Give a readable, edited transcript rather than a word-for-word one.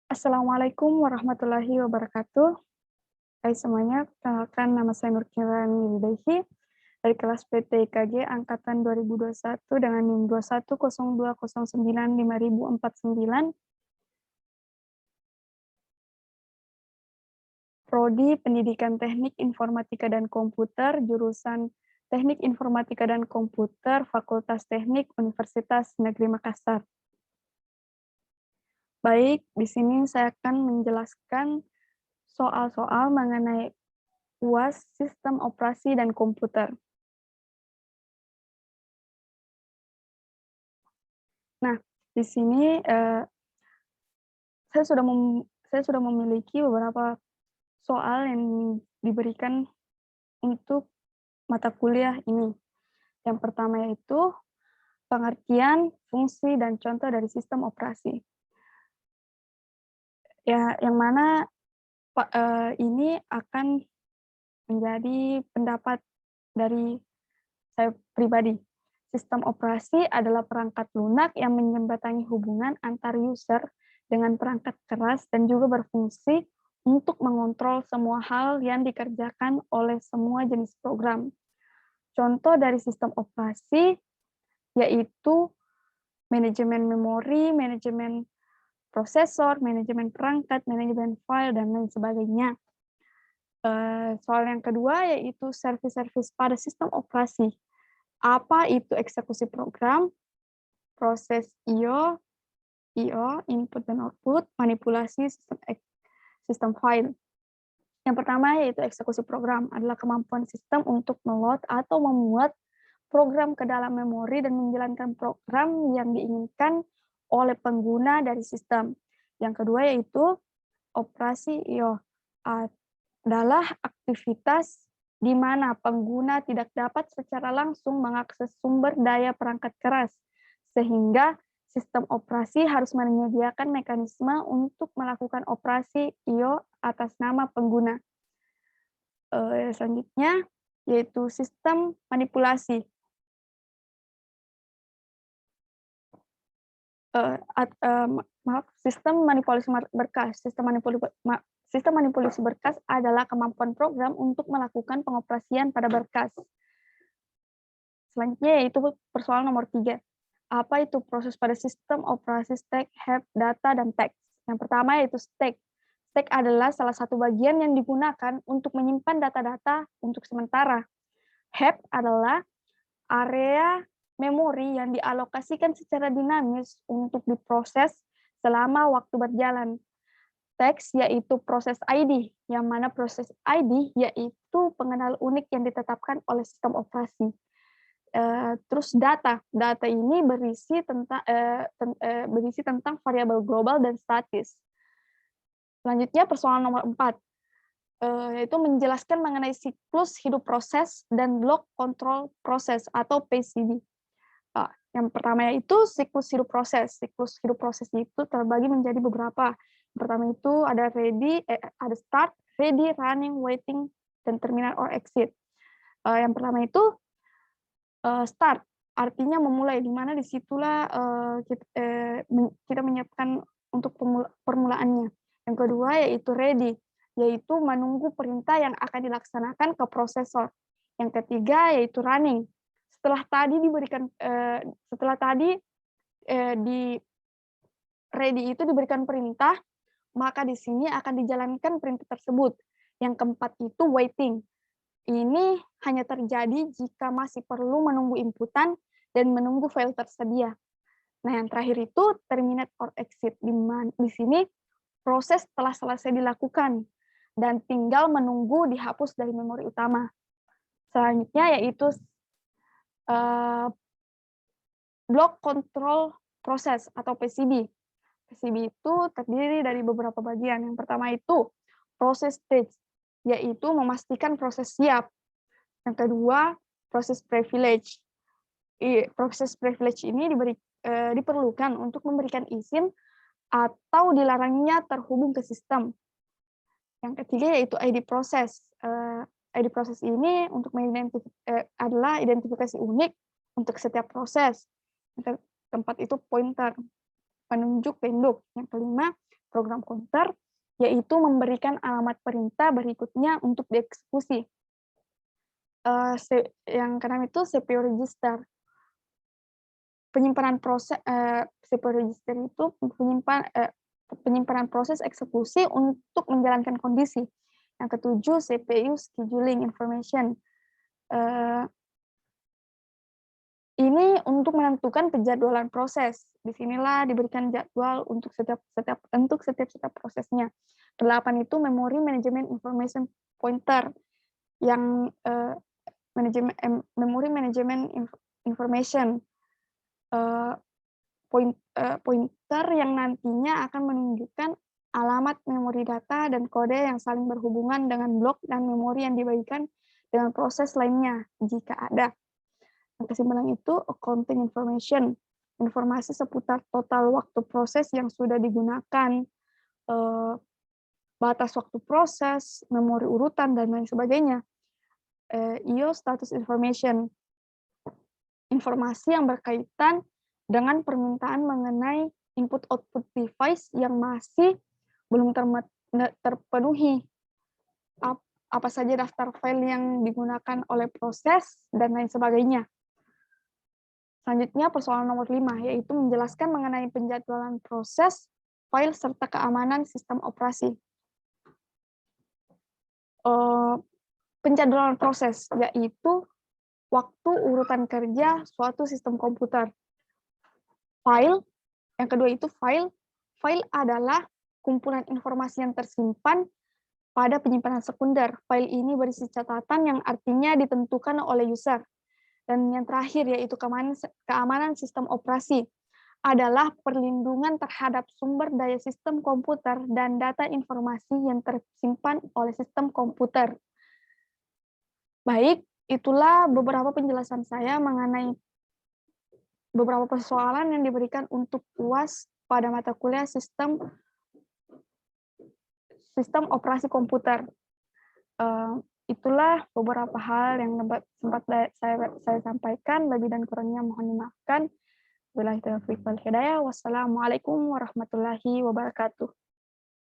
Assalamualaikum warahmatullahi wabarakatuh. Hai semuanya, perkenalkan nama saya Nurkirani Widehi dari kelas PTIKG angkatan 2021 dengan NIM 2102095049, Prodi Pendidikan Teknik Informatika dan Komputer, jurusan Teknik Informatika dan Komputer, Fakultas Teknik Universitas Negeri Makassar. Baik, di sini saya akan menjelaskan soal-soal mengenai UAS Sistem Operasi dan Komputer. Nah, di sini saya sudah memiliki beberapa soal yang diberikan untuk mata kuliah ini. Yang pertama yaitu pengertian, fungsi, dan contoh dari sistem operasi. Ya, yang mana ini akan menjadi pendapat dari saya pribadi. Sistem operasi adalah perangkat lunak yang menjembatani hubungan antar user dengan perangkat keras dan juga berfungsi untuk mengontrol semua hal yang dikerjakan oleh semua jenis program. Contoh dari sistem operasi yaitu manajemen memori, manajemen prosesor, manajemen perangkat, manajemen file, dan lain sebagainya. Soal yang kedua yaitu servis-servis pada sistem operasi. Apa itu eksekusi program, proses I/O, input dan output, manipulasi sistem file. Yang pertama yaitu eksekusi program adalah kemampuan sistem untuk meload atau memuat program ke dalam memori dan menjalankan program yang diinginkan oleh pengguna dari sistem. Yang kedua yaitu operasi I/O adalah aktivitas di mana pengguna tidak dapat secara langsung mengakses sumber daya perangkat keras, sehingga sistem operasi harus menyediakan mekanisme untuk melakukan operasi I/O atas nama pengguna. Selanjutnya, yaitu sistem manipulasi. Sistem manipulasi berkas. Sistem manipulasi berkas adalah kemampuan program untuk melakukan pengoperasian pada berkas. Selanjutnya yaitu persoalan nomor 3. Apa itu proses pada sistem operasi stack, heap, data, dan teks? Yang pertama yaitu stack. Stack adalah salah satu bagian yang digunakan untuk menyimpan data-data untuk sementara. Heap adalah area memori yang dialokasikan secara dinamis untuk diproses selama waktu berjalan. Teks yaitu proses ID, yang mana proses ID yaitu pengenal unik yang ditetapkan oleh sistem operasi. Terus data ini berisi tentang variabel global dan statis. Selanjutnya persoalan nomor 4, yaitu menjelaskan mengenai siklus hidup proses dan block control proses atau PCB. Yang pertama yaitu siklus hidup proses. Siklus hidup proses itu terbagi menjadi beberapa. Yang pertama itu ada start, ready, running, waiting, dan terminal or exit. Yang pertama itu start, artinya memulai, di mana disitulah kita menyiapkan untuk permulaannya. Yang kedua yaitu ready, yaitu menunggu perintah yang akan dilaksanakan ke prosesor. Yang ketiga yaitu running. Setelah tadi di ready itu diberikan perintah, maka di sini akan dijalankan perintah tersebut. Yang keempat itu waiting. Ini hanya terjadi jika masih perlu menunggu inputan dan menunggu file tersedia. Nah, yang terakhir itu terminate or exit. Di sini proses telah selesai dilakukan dan tinggal menunggu dihapus dari memori utama. Selanjutnya yaitu block control process atau PCB. PCB itu terdiri dari beberapa bagian. Yang pertama itu proses stage, yaitu memastikan proses siap. Yang kedua, proses privilege. Proses privilege ini diperlukan untuk memberikan izin atau dilarangnya terhubung ke sistem. Yang ketiga yaitu ID process. ID process ini untuk adalah identifikasi unik untuk setiap proses. Yang keempat itu pointer, penunjuk tanduk. Yang kelima, program komputer, yaitu memberikan alamat perintah berikutnya untuk dieksekusi. Yang keenam itu CPU register. Penyimpanan proses CPU register itu penyimpanan proses eksekusi untuk menjalankan kondisi. Yang ketujuh, CPU scheduling information. Ini untuk menentukan penjadwalan proses. Disinilah diberikan jadwal untuk setiap prosesnya. Kedelapan itu memory management information pointer, yang memory management information pointer yang nantinya akan menunjukkan alamat memori data dan kode yang saling berhubungan dengan blok dan memori yang dibagikan dengan proses lainnya jika ada. Yang kesimpulan itu accounting information, informasi seputar total waktu proses yang sudah digunakan, batas waktu proses, memori urutan, dan lain sebagainya. IO status information, informasi yang berkaitan dengan permintaan mengenai input-output device yang masih belum terpenuhi. Apa saja daftar file yang digunakan oleh proses, dan lain sebagainya. Selanjutnya, persoalan nomor 5, yaitu menjelaskan mengenai penjadwalan proses, file, serta keamanan sistem operasi. Penjadwalan proses, yaitu waktu urutan kerja suatu sistem komputer. File, yang kedua itu file. File adalah kumpulan informasi yang tersimpan pada penyimpanan sekunder. File ini berisi catatan yang artinya ditentukan oleh user. Dan yang terakhir yaitu keamanan sistem operasi adalah perlindungan terhadap sumber daya sistem komputer dan data informasi yang tersimpan oleh sistem komputer. Baik, itulah beberapa penjelasan saya mengenai beberapa persoalan yang diberikan untuk UAS pada mata kuliah sistem operasi komputer. Itulah beberapa hal yang sempat saya sampaikan. Lebih dan kurangnya mohon dimaafkan. Wassalamualaikum warahmatullahi wabarakatuh.